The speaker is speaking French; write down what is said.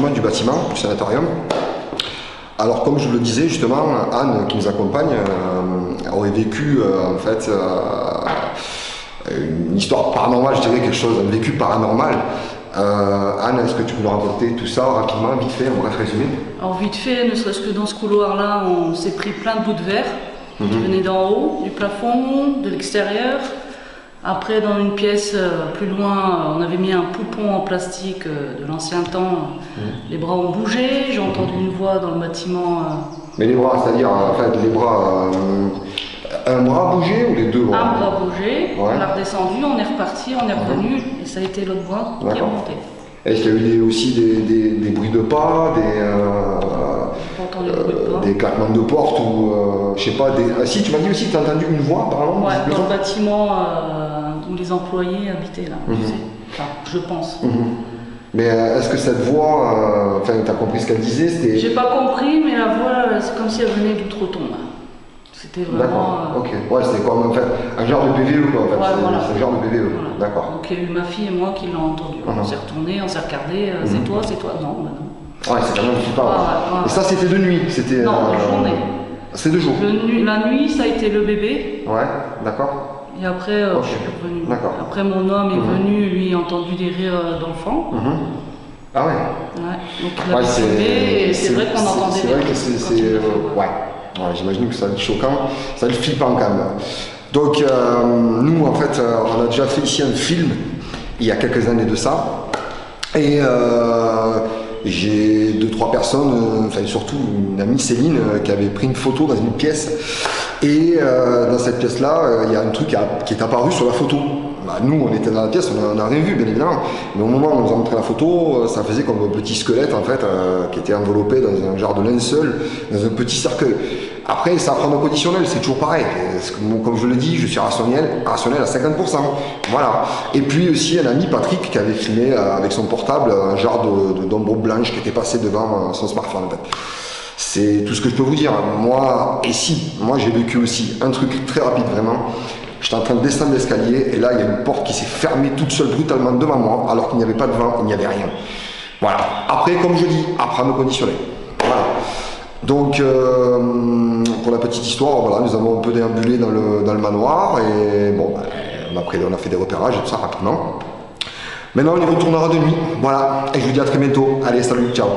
justement du bâtiment, du sanatorium. Alors comme je le disais justement, Anne qui nous accompagne aurait vécu en fait une histoire paranormale, je dirais quelque chose, un vécu paranormal. Anne, est-ce que tu peux nous raconter tout ça rapidement, vite fait, en bref résumé? Alors vite fait, ne serait-ce que dans ce couloir-là, on s'est pris plein de bouts de verre qui venaient d'en haut, du plafond, de l'extérieur. Après, dans une pièce plus loin, on avait mis un poupon en plastique de l'ancien temps. Les bras ont bougé, j'ai entendu une voix dans le bâtiment. Mais les bras, c'est-à-dire, en fait, les bras, un bras bougé ou les deux bras? Un bras bougé, ouais. On a redescendu, on est reparti, on est revenu, et ça a été l'autre bras qui est remonté. Est-ce qu'il y a eu aussi des bruits de pas, des claquements de porte ou je sais pas, si tu m'as dit aussi que tu as entendu une voix apparemment? Ouais, dans le bâtiment où les employés habitaient là, tu sais. Enfin, je pense. Mais est-ce que cette voix, enfin tu as compris ce qu'elle disait? J'ai pas compris, mais la voix, c'est comme si elle venait d'outre-tombe. C'était vraiment. D'accord, ok. Ouais, c'était comme en fait, un genre de PVE quoi en fait. Ouais, voilà. C'est un genre de PVE. Voilà. D'accord. Donc il y a eu ma fille et moi qui l'ont entendu. On s'est retourné, on s'est regardé, c'est toi, c'est toi. Non, bah non. Ouais, c'est quand même flippant. Et ça c'était de nuit, c'était. Non, de journée. C'est de jour. La nuit, ça a été le bébé. Ouais, d'accord. Et après, je suis revenu. D'accord. Après, mon homme est venu, lui, a entendu des rires d'enfants. Ah ouais. Ouais. Donc il a filmé et c'est vrai qu'on entendait. C'est vrai que c'est. Ouais. Ouais, j'imagine que ça va être choquant, ça va être flippant quand même. Donc nous en fait on a déjà fait ici un film il y a quelques années de ça et j'ai 2-3 personnes, enfin surtout une amie Céline qui avait pris une photo dans une pièce et dans cette pièce là il y a un truc qui est apparu sur la photo. Bah, nous on était dans la pièce, on n'a rien vu bien évidemment, mais au moment où on nous a montré la photo, ça faisait comme un petit squelette en fait qui était enveloppé dans un genre de linceul, dans un petit cercueil. Après ça prend au conditionnel, c'est toujours pareil, comme je le dis, je suis rationnel à 50%, voilà. Et puis aussi un ami Patrick qui avait filmé avec son portable un genre d'ombre blanche qui était passé devant son smartphone en fait. C'est tout ce que je peux vous dire. Moi j'ai vécu aussi un truc très rapide vraiment. J'étais en train de descendre l'escalier et là il y a une porte qui s'est fermée toute seule brutalement devant moi alors qu'il n'y avait pas de vent, il n'y avait rien. Voilà. Après, comme je dis, à prendre au conditionnel. Voilà. Donc pour la petite histoire, voilà, nous avons un peu déambulé dans le manoir et bon, on a fait des repérages et tout ça rapidement. Maintenant on y retournera de nuit. Voilà. Et je vous dis à très bientôt. Allez, salut, ciao.